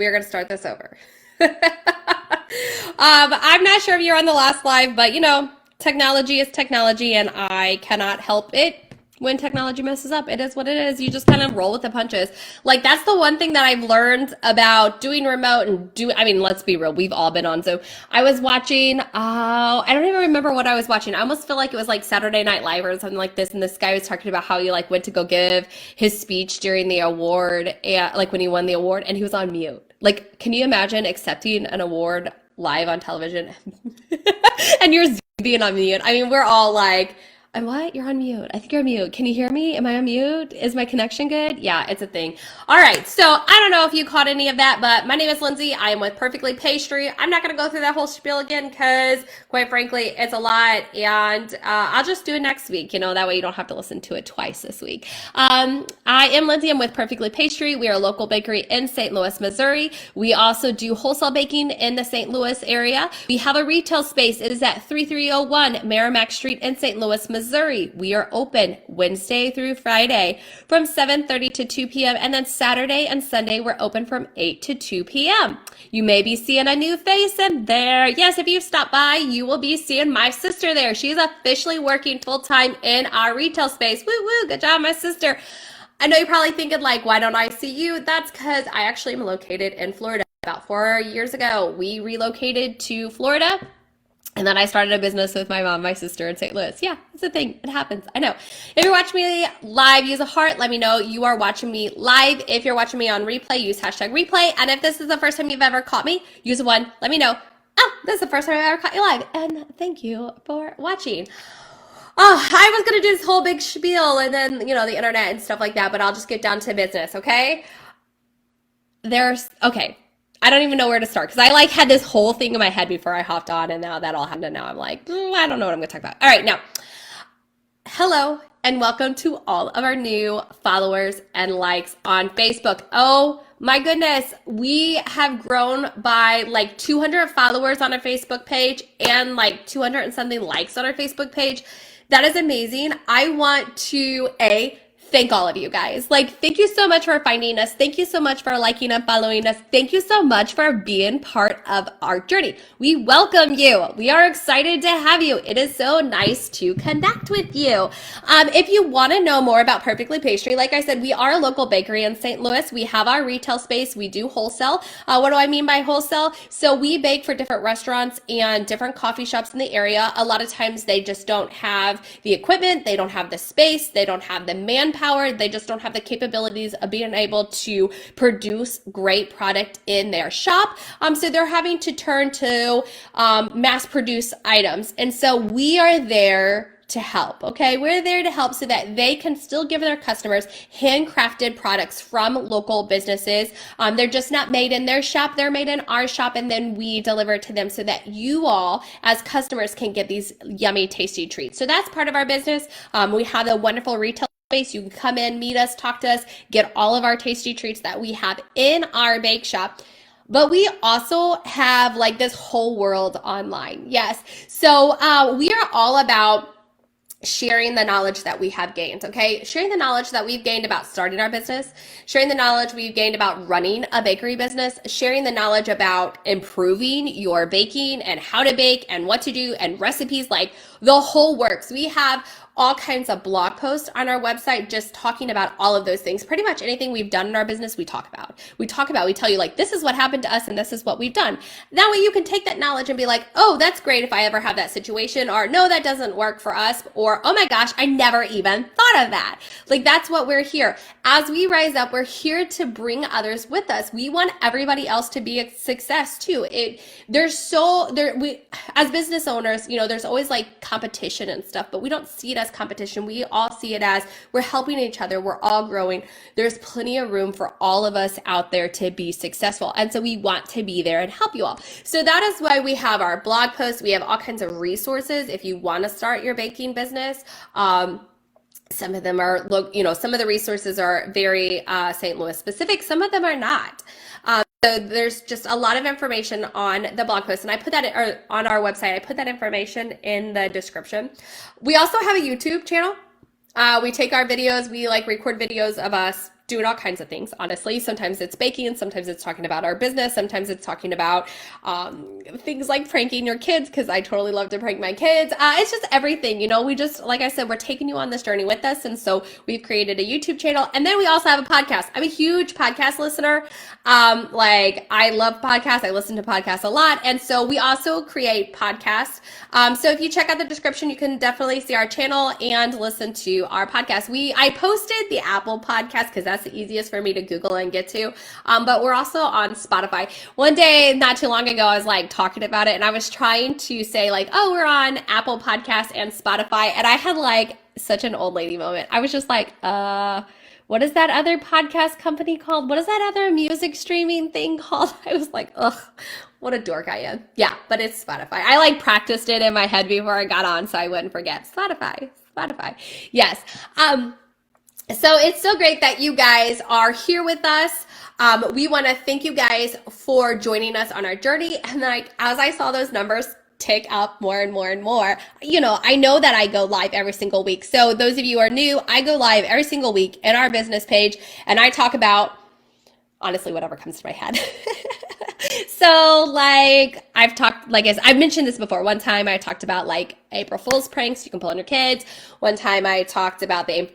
We are going to start this over. I'm not sure if you're on the last live, but technology is technology, and I cannot help it when technology messes up. It is what it is. You just kind of roll with the punches. Like, that's the one thing that I've learned about doing remote and I mean, let's be real. We've all been on Zoom. I was watching, I don't even remember what I was watching. I almost feel like it was like Saturday Night Live or something like this. And this guy was talking about how he like went to go give his speech during the award, and like when he won the award, and he was on mute. Like, can you imagine accepting an award live on television and you're being on mute? I mean, we're all like, I'm what? You're on mute. I think you're on mute. Can you hear me? Am I on mute? Is my connection good? Yeah, it's a thing. All right. So I don't know if you caught any of that, but my name is Lindsay. I am with Perfectly Pastry. I'm not going to go through that whole spiel again because, quite frankly, it's a lot, and I'll just do it next week. That way you don't have to listen to it twice this week. I am Lindsay. I'm with Perfectly Pastry. We are a local bakery in St. Louis, Missouri. We also do wholesale baking in the St. Louis area. We have a retail space. It is at 3301 Merrimack Street in St. Louis, Missouri. We are open Wednesday through Friday from 7:30 to 2 p.m. and then Saturday and Sunday we're open from 8 to 2 p.m. You may be seeing a new face in there. Yes, if you stop by, you will be seeing my sister there. She's officially working full-time in our retail space. Woo woo, good job, my sister. I know you're probably thinking like, why don't I see you? That's because I actually am located in Florida. About 4 years ago, we relocated to Florida. And then I started a business with my mom, my sister in St. Louis. Yeah, it's a thing. It happens. I know. If you're watching me live, use a heart. Let me know you are watching me live. If you're watching me on replay, use hashtag replay. And if this is the first time you've ever caught me, use a one. Let me know. Oh, this is the first time I've ever caught you live. And thank you for watching. Oh, I was going to do this whole big spiel and then, the internet and stuff like that, but I'll just get down to business, okay? Okay. I don't even know where to start because I had this whole thing in my head before I hopped on, and now that all happened, and now I'm like, I don't know what I'm going to talk about. All right, now, hello and welcome to all of our new followers and likes on Facebook. Oh my goodness, we have grown by like 200 followers on our Facebook page and like 200 and something likes on our Facebook page. That is amazing. I want to thank all of you guys. Thank you so much for finding us. Thank you so much for liking and following us. Thank you so much for being part of our journey. We welcome you. We are excited to have you. It is so nice to connect with you. If you want to know more about Perfectly Pastry, like I said, we are a local bakery in St. Louis. We have our retail space. We do wholesale. What do I mean by wholesale? So we bake for different restaurants and different coffee shops in the area. A lot of times they just don't have the equipment. They don't have the space. They don't have the manpower. They just don't have the capabilities of being able to produce great product in their shop. So they're having to turn to mass produce items. And so we are there to help, okay? We're there to help so that they can still give their customers handcrafted products from local businesses. They're just not made in their shop, they're made in our shop, and then we deliver to them so that you all as customers can get these yummy, tasty treats. So that's part of our business. We have a wonderful retail space. You can come in, meet us, talk to us, get all of our tasty treats that we have in our bake shop. But we also have this whole world online. Yes. So we are all about sharing the knowledge that we have gained, okay? Sharing the knowledge that we've gained about starting our business, sharing the knowledge we've gained about running a bakery business, sharing the knowledge about improving your baking and how to bake and what to do and recipes, the whole works. We have all kinds of blog posts on our website just talking about all of those things. Pretty much anything we've done in our business, we talk about. We tell you this is what happened to us and this is what we've done. That way you can take that knowledge and be like, oh, that's great if I ever have that situation, or no, that doesn't work for us, or oh my gosh, I never even thought of that. That's what we're here. As we rise up, we're here to bring others with us. We want everybody else to be a success too. We as business owners, there's always competition and stuff, but we don't see it as competition. We all see it as we're helping each other. We're all growing. There's plenty of room for all of us out there to be successful. And so we want to be there and help you all. So that is why we have our blog posts. We have all kinds of resources if you want to start your baking business. Some of them are, some of the resources are very St. Louis specific. Some of them are not. So there's just a lot of information on the blog post, and I put that on our website. I put that information in the description. We also have a YouTube channel. We take our videos, we record videos of us doing all kinds of things, honestly. Sometimes it's baking, sometimes it's talking about our business, sometimes it's talking about things like pranking your kids, because I totally love to prank my kids. It's just everything, we just, like I said, we're taking you on this journey with us. And so we've created a YouTube channel, and then we also have a podcast. I'm a huge podcast listener. I love podcasts. I listen to podcasts a lot. And so we also create podcasts. So if you check out the description, you can definitely see our channel and listen to our podcast. I posted the Apple podcast because that's the easiest for me to Google and get to. But we're also on Spotify. One day, not too long ago, I was talking about it, and I was trying to say oh, we're on Apple Podcasts and Spotify. And I had such an old lady moment. I was just what is that other podcast company called? What is that other music streaming thing called? I was ugh, what a dork I am. Yeah, but it's Spotify. I practiced it in my head before I got on so I wouldn't forget. Spotify. Yes. So it's so great that you guys are here with us. We want to thank you guys for joining us on our journey. And as I saw those numbers tick up more and more and more, I know that I go live every single week. So those of you who are new, I go live every single week in our business page, and I talk about, honestly, whatever comes to my head. So I've mentioned this before. One time I talked about April Fool's pranks you can pull on your kids. One time I talked about the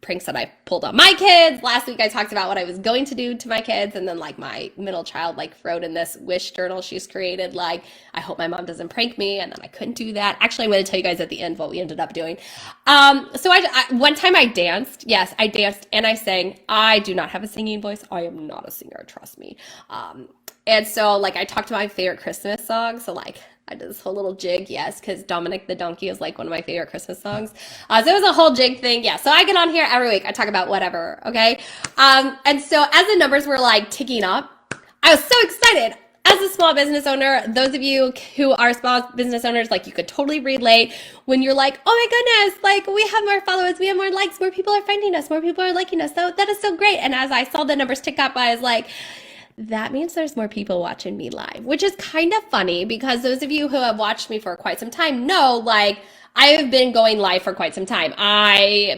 pranks that I pulled on my kids. Last week I talked about what I was going to do to my kids, and then my middle child wrote in this wish journal she's created I hope my mom doesn't prank me, and then I couldn't do that. Actually, I'm going to tell you guys at the end what we ended up doing. So one time I danced. Yes, I danced and I sang. I do not have a singing voice. I am not a singer, trust me. And so I talked about my favorite Christmas song. So I did this whole little jig, yes, because Dominic the Donkey is one of my favorite Christmas songs. So it was a whole jig thing, yeah. So I get on here every week. I talk about whatever, okay? And so as the numbers were ticking up, I was so excited. As a small business owner, those of you who are small business owners, you could totally relate when you're oh my goodness, we have more followers, we have more likes, more people are finding us, more people are liking us. So that is so great. And as I saw the numbers tick up, I was that means there's more people watching me live, which is kind of funny because those of you who have watched me for quite some time know, I have been going live for quite some time.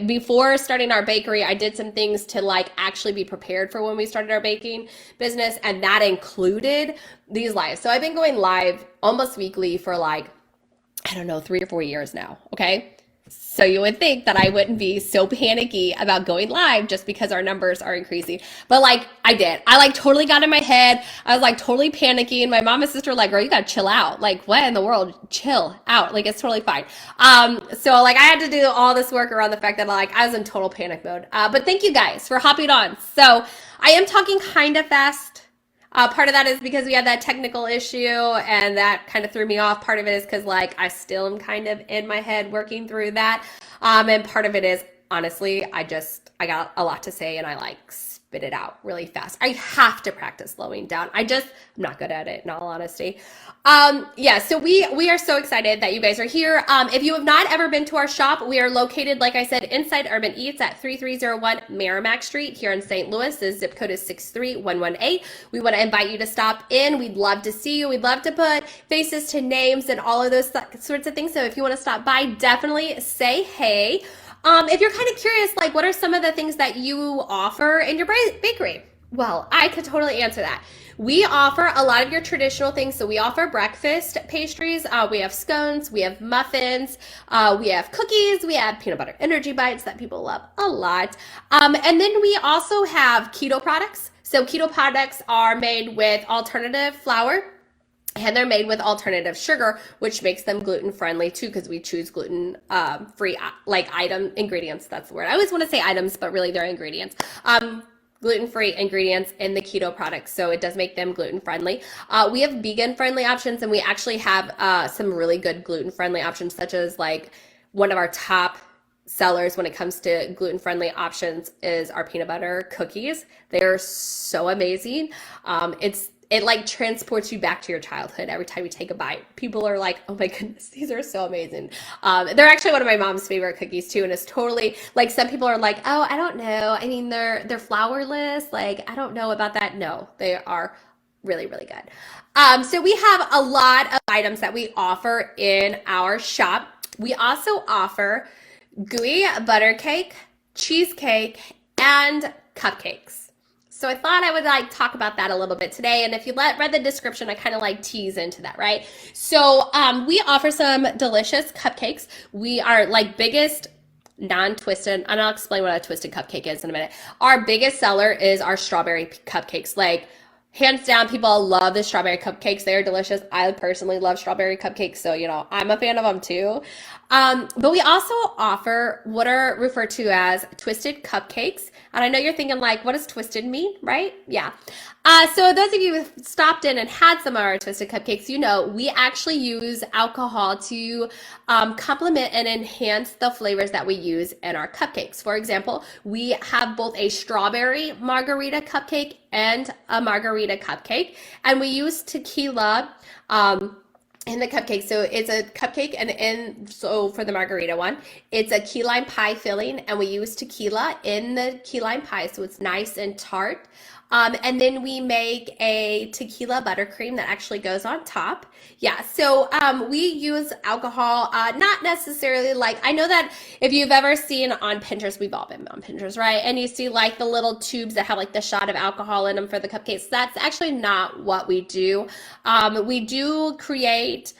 Before starting our bakery, I did some things to actually be prepared for when we started our baking business, and that included these lives. So I've been going live almost weekly for 3 or 4 years now, okay? So you would think that I wouldn't be so panicky about going live just because our numbers are increasing. But I did. I totally got in my head. I was totally panicking. My mom and sister were girl, you gotta chill out. What in the world? Chill out. It's totally fine. So I had to do all this work around the fact that I was in total panic mode. But thank you guys for hopping on. So I am talking kind of fast. Part of that is because we had that technical issue, and that kind of threw me off. Part of it is because I still am kind of in my head working through that. And part of it is, honestly, I got a lot to say, and I spit it out really fast. I have to practice slowing down. I'm not good at it, in all honesty. So we are so excited that you guys are here. If you have not ever been to our shop, we are located, like I said, inside Urban Eats at 3301 Merrimack Street here in St. Louis. The zip code is 63118. We want to invite you to stop in. We'd love to see you. We'd love to put faces to names and all of those sorts of things. So if you want to stop by, definitely say hey. If you're kind of curious, what are some of the things that you offer in your bakery? Well, I could totally answer that. We offer a lot of your traditional things. So we offer breakfast pastries. We have scones, we have muffins, we have cookies, we have peanut butter energy bites that people love a lot. And then we also have keto products. So keto products are made with alternative flour, and they're made with alternative sugar, which makes them gluten-friendly too, because we choose gluten-free ingredients. That's the word. I always want to say items, but really they're ingredients. Gluten-free ingredients in the keto products, so it does make them gluten-friendly. We have vegan-friendly options, and we actually have some really good gluten-friendly options, such as one of our top sellers when it comes to gluten-friendly options is our peanut butter cookies. They're so amazing. It transports you back to your childhood every time you take a bite. People are oh my goodness, these are so amazing. They're actually one of my mom's favorite cookies too, and it's totally some people are oh, I don't know. I mean, they're flourless. I don't know about that. No, they are really, really good. So we have a lot of items that we offer in our shop. We also offer gooey butter cake, cheesecake, and cupcakes. So I thought I would like talk about that a little bit today. And if you read the description, I kind of like tease into that, right? So we offer some delicious cupcakes. We are like biggest non-twisted, and I'll explain what a twisted cupcake is in a minute. Our biggest seller is our strawberry cupcakes. Like hands down, people love the strawberry cupcakes. They are delicious. I personally love strawberry cupcakes, so I'm a fan of them too. But we also offer what are referred to as twisted cupcakes. And I know you're thinking like, what does twisted mean, right? Yeah. So those of you who stopped in and had some of our twisted cupcakes, we actually use alcohol to complement and enhance the flavors that we use in our cupcakes. For example, we have both a strawberry margarita cupcake and a margarita cupcake, and we use tequila in the cupcake. So it's a cupcake, so for the margarita one, it's a key lime pie filling, and we use tequila in the key lime pie, so it's nice and tart. And then we make a tequila buttercream that actually goes on top. Yeah, so we use alcohol, not necessarily like, I know that if you've ever seen on Pinterest, we've all been on Pinterest, right? And you see like the little tubes that have like the shot of alcohol in them for the cupcakes. That's actually not what we do. We do create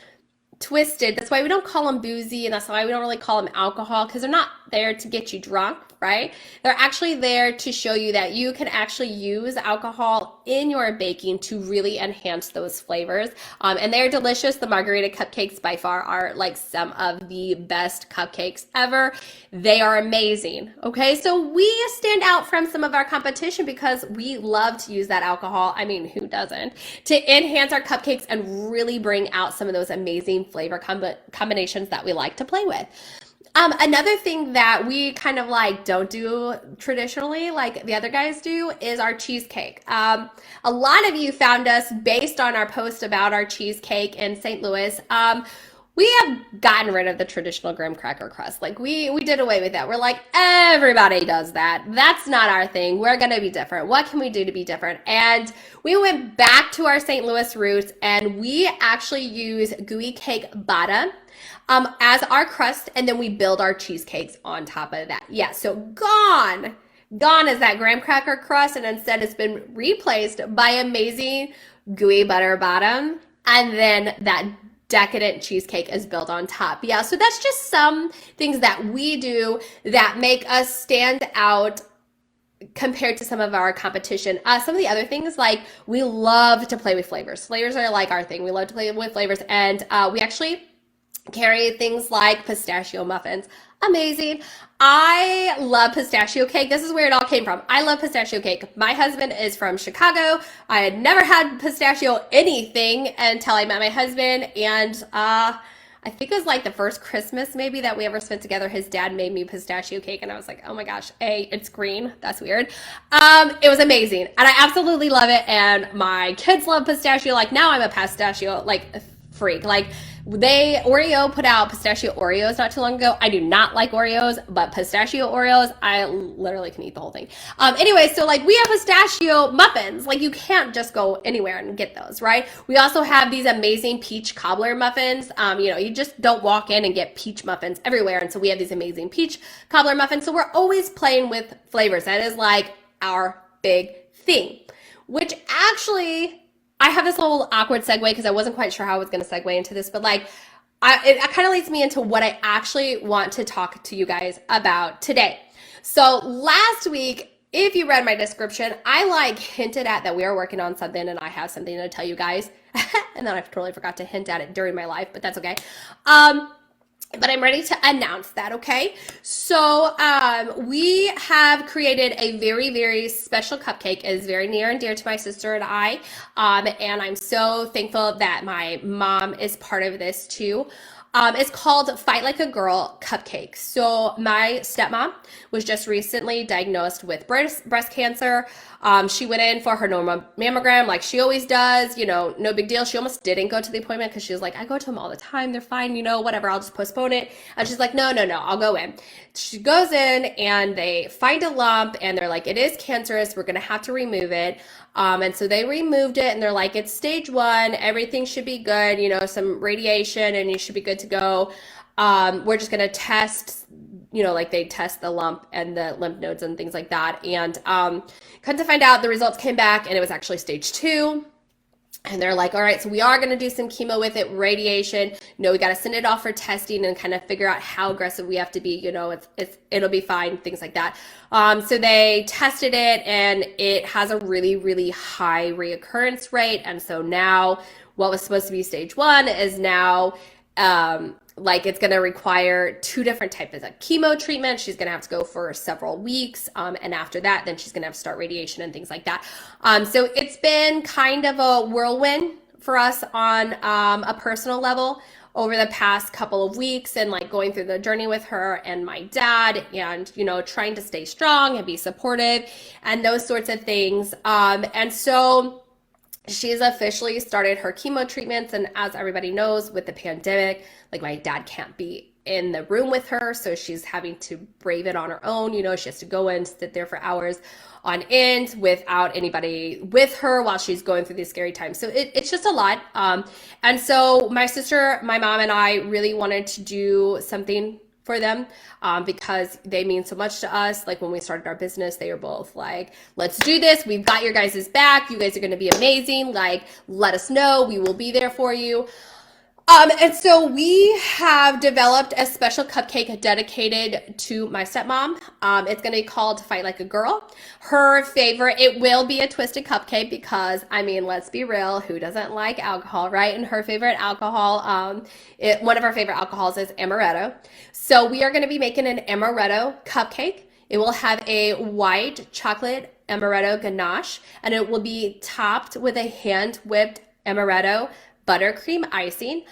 twisted. That's why we don't call them boozy, and that's why we don't really call them alcohol, because they're not there to get you drunk, right? They're actually there to show you that you can actually use alcohol in your baking to really enhance those flavors. And they're delicious. The margarita cupcakes by far are like some of the best cupcakes ever. They are amazing. Okay, so we stand out from some of our competition because we love to use that alcohol. I mean, who doesn't? To enhance our cupcakes and really bring out some of those amazing flavor combinations that we like to play with. Another thing that we kind of like don't do traditionally like the other guys do is our cheesecake. A lot of you found us based on our post about our cheesecake in St. Louis. We have gotten rid of the traditional graham cracker crust. Like we did away with that. We're like, everybody does that. That's not our thing. We're going to be different. What can we do to be different? And we went back to our St. Louis roots, and we actually use gooey cake bottom as our crust, and then we build our cheesecakes on top of that. Yeah, so gone is that graham cracker crust, and instead it's been replaced by amazing gooey butter bottom, and then that decadent cheesecake is built on top. Yeah, so that's just some things that we do that make us stand out compared to some of our competition. Some of the other things, like we love to play with flavors. Flavors are like our thing. We love to play with flavors, and we actually carry things like pistachio muffins. Amazing. I love pistachio cake. This is where it all came from. I love pistachio cake. My husband is from Chicago. I had never had pistachio anything until I met my husband, and I think it was like the first Christmas maybe that we ever spent together. His dad made me pistachio cake, and I was like, oh my gosh, it's green. That's weird. It was amazing, and I absolutely love it, and my kids love pistachio. Like now I'm a pistachio freak. Like Oreo put out pistachio Oreos not too long ago. I do not like Oreos, but pistachio Oreos, I literally can eat the whole thing. Anyway, so like we have pistachio muffins. Like you can't just go anywhere and get those, right? We also have these amazing peach cobbler muffins. You just don't walk in and get peach muffins everywhere. And so we have these amazing peach cobbler muffins. So we're always playing with flavors. That is like our big thing, which actually, I have this little awkward segue because I wasn't quite sure how I was going to segue into this, but like it kind of leads me into what I actually want to talk to you guys about today. So last week, if you read my description, I hinted at that we are working on something, and I have something to tell you guys. And then I totally forgot to hint at it during my life, but that's okay. But I'm ready to announce that, okay? So we have created a very, very special cupcake. It is very near and dear to my sister and I, and I'm so thankful that my mom is part of this too. It's called Fight Like a Girl Cupcake. So my stepmom was just recently diagnosed with breast cancer. She went in for her normal mammogram like she always does, no big deal. She almost didn't go to the appointment because she was like, I go to them all the time. They're fine, whatever, I'll just postpone it. And she's like, no, I'll go in. She goes in and they find a lump and they're like, it is cancerous. We're going to have to remove it. And so they removed it and they're like, it's stage 1. Everything should be good, some radiation and you should be good to go. We're just going to test like they test the lump and the lymph nodes and things like that. And come to find out, the results came back and it was actually stage 2. And they're like, all right, so we are going to do some chemo with it, radiation. We got to send it off for testing and kind of figure out how aggressive we have to be. It'll be fine, things like that. So they tested it and it has a really, really high reoccurrence rate. And so now what was supposed to be stage 1 is now, it's going to require 2 different types of chemo treatment. She's going to have to go for several weeks. And after that, then she's going to have to start radiation and things like that. So it's been kind of a whirlwind for us on a personal level over the past couple of weeks, and going through the journey with her and my dad, and trying to stay strong and be supportive and those sorts of things. And so she's officially started her chemo treatments, and as everybody knows, with the pandemic, my dad can't be in the room with her, so she's having to brave it on her own. She has to go in, sit there for hours on end without anybody with her while she's going through these scary times. So it's just a lot. And so my sister, my mom, and I really wanted to do something for them because they mean so much to us. When we started our business, they were both like, let's do this. We've got your guys' back. You guys are going to be amazing. Let us know. We will be there for you. And so we have developed a special cupcake dedicated to my stepmom. It's going to be called Fight Like a Girl. Her favorite, it will be a twisted cupcake because, let's be real, who doesn't like alcohol, right? And her favorite alcohol, one of her favorite alcohols is amaretto. So we are going to be making an amaretto cupcake. It will have a white chocolate amaretto ganache, and it will be topped with a hand-whipped amaretto buttercream icing.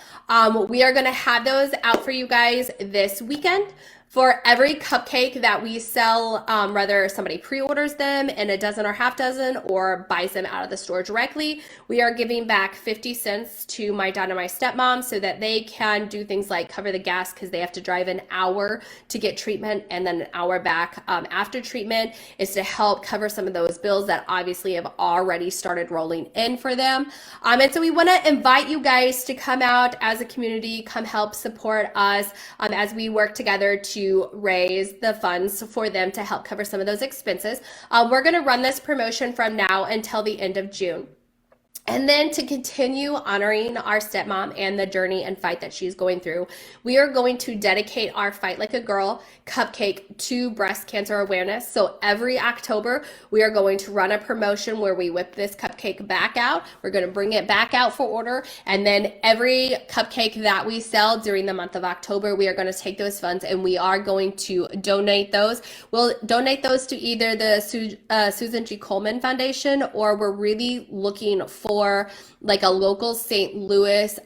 We are going to have those out for you guys this weekend. For every cupcake that we sell, whether somebody pre-orders them in a dozen or half dozen or buys them out of the store directly, we are giving back 50 cents to my dad and my stepmom so that they can do things like cover the gas because they have to drive an hour to get treatment and then an hour back after treatment, is to help cover some of those bills that obviously have already started rolling in for them. And so we want to invite you guys to come out as a community, come help support us as we work together to raise the funds for them to help cover some of those expenses. We're going to run this promotion from now until the end of June. And then to continue honoring our stepmom and the journey and fight that she's going through, we are going to dedicate our Fight Like a Girl cupcake to breast cancer awareness. So every October, we are going to run a promotion where we whip this cupcake back out. We're going to bring it back out for order. And then every cupcake that we sell during the month of October, we are going to take those funds and we are going to donate those. We'll donate those to either the Susan G. Komen Foundation, or we're really looking for a local St. Louis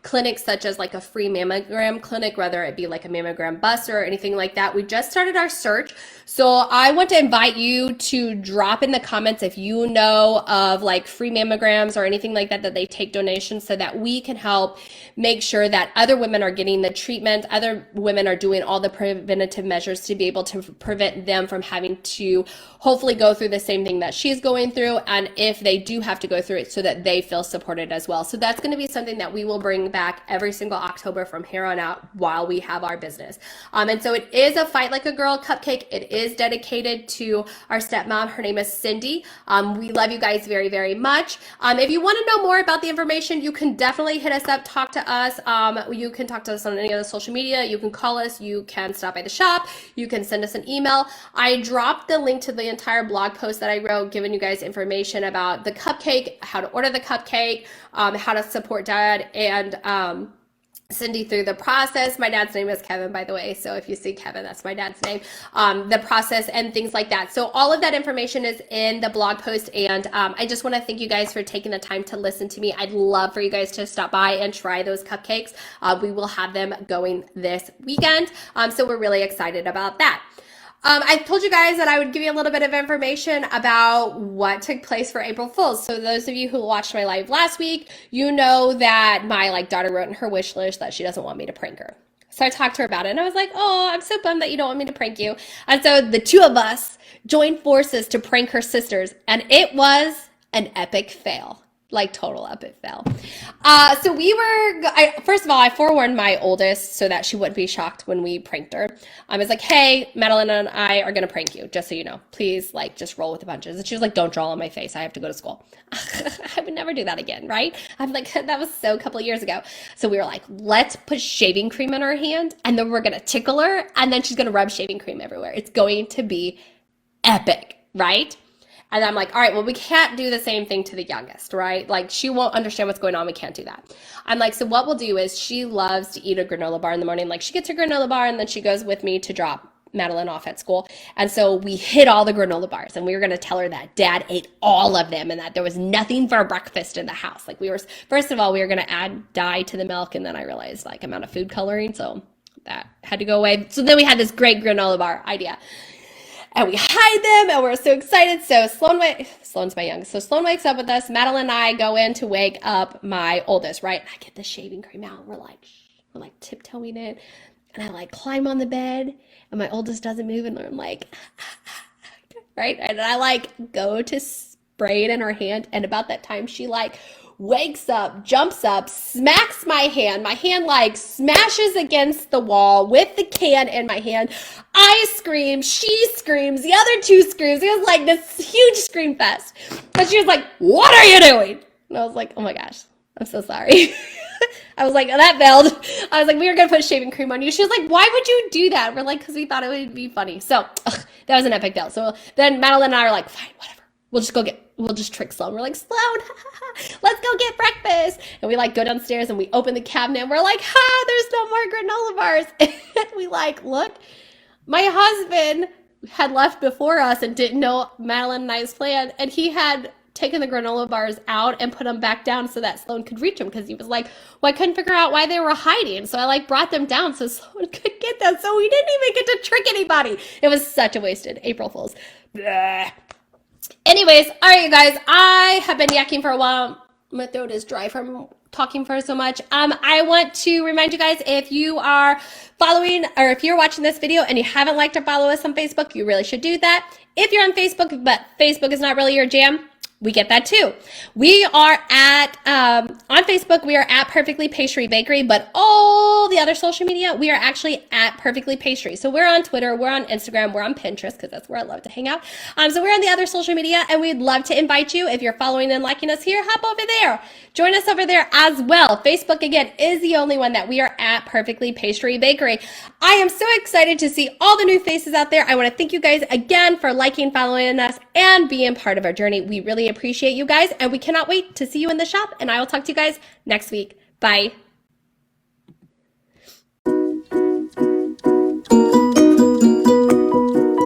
clinic, such as a free mammogram clinic, whether it be a mammogram bus or anything like that. We just started our search. So I want to invite you to drop in the comments if you know of free mammograms or anything like that they take donations, so that we can help make sure that other women are getting the treatment, other women are doing all the preventative measures to be able to prevent them from having to hopefully go through the same thing that she's going through, and if they do have to go through it, so that they feel supported as well. So that's going to be something that we will bring back every single October from here on out while we have our business. And so it is a Fight Like a Girl cupcake. It is dedicated to our stepmom. Her name is Cindy. We love you guys very, very much. If you want to know more about the information, you can definitely hit us up, talk to us. You can talk to us on any other social media. You can call us. You can stop by the shop. You can send us an email. I dropped the link to the entire blog post that I wrote, giving you guys information about the cupcake, how to order the cupcake, how to support Dad and Cindy through the process. My dad's name is Kevin, by the way, so if you see Kevin, that's my dad's name. The process and things like that. So all of that information is in the blog post, and I just want to thank you guys for taking the time to listen to me. I'd love for you guys to stop by and try those cupcakes. We will have them going this weekend, so we're really excited about that. I told you guys that I would give you a little bit of information about what took place for April Fool's. So those of you who watched my live last week, you know that my daughter wrote in her wish list that she doesn't want me to prank her. So I talked to her about it, and I was like, oh, I'm so bummed that you don't want me to prank you. And so the two of us joined forces to prank her sisters, and it was an epic fail. Like total epic fail. So first of all, I forewarned my oldest so that she wouldn't be shocked when we pranked her. I was like, hey, Madeline and I are going to prank you, just so you know. Please, like, just roll with the punches. And she was like, don't draw on my face. I have to go to school. I would never do that again, right? I'm like, that was so a couple of years ago. So we were like, let's put shaving cream in her hand, and then we're going to tickle her, and then she's going to rub shaving cream everywhere. It's going to be epic, right? And I'm like, all right, well, we can't do the same thing to the youngest, right? Like, she won't understand what's going on. We can't do that. I'm like, so what we'll do is she loves to eat a granola bar in the morning. Like, she gets her granola bar, and then she goes with me to drop Madeline off at school. And so we hid all the granola bars, and we were going to tell her that Dad ate all of them and that there was nothing for breakfast in the house. Like, first of all, we were going to add dye to the milk, and then I realized, like, I'm out of food coloring, so that had to go away. So then we had this great granola bar idea. And we hide them, and we're so excited. So Sloan's my youngest. So Sloan wakes up with us. Madeline and I go in to wake up my oldest, right? And I get the shaving cream out. We're like tiptoeing in. And I like climb on the bed, and my oldest doesn't move, and I'm like, right? And I like go to spray it in her hand. And about that time, she like wakes up, jumps up, smacks my hand. My hand like smashes against the wall with the can in my hand. I scream, she screams, the other two screams. It was like this huge scream fest. But she was like, what are you doing? And I was like, oh my gosh, I'm so sorry. I was like, oh, that failed. I was like, we were going to put shaving cream on you. She was like, why would you do that? We're like, because we thought it would be funny. So that was an epic fail. So then Madeline and I are like, fine, whatever. We'll just trick Sloan. We're like, Sloan, let's go get breakfast. And we like go downstairs and we open the cabinet and we're like, there's no more granola bars. And we like, look, my husband had left before us and didn't know Madeline and I's plan. And he had taken the granola bars out and put them back down so that Sloan could reach them, because he was like, well, I couldn't figure out why they were hiding. So I like brought them down so Sloan could get them. So we didn't even get to trick anybody. It was such a wasted April Fool's. Blah. Anyways, all right, you guys, I have been yakking for a while. My throat is dry from talking for so much. I want to remind you guys, if you are following or if you're watching this video and you haven't liked or followed us on Facebook, you really should do that. If you're on Facebook, but Facebook is not really your jam, we get that too. We are at, on Facebook, we are at Perfectly Pastry Bakery, but all the other social media, we are actually at Perfectly Pastry. So we're on Twitter, we're on Instagram, we're on Pinterest, because that's where I love to hang out. So we're on the other social media, and we'd love to invite you. If you're following and liking us here, hop over there. Join us over there as well. Facebook, again, is the only one that we are at Perfectly Pastry Bakery. I am so excited to see all the new faces out there. I want to thank you guys again for liking, following us, and being part of our journey. We really appreciate you guys, and we cannot wait to see you in the shop, and I will talk to you guys next week. Bye.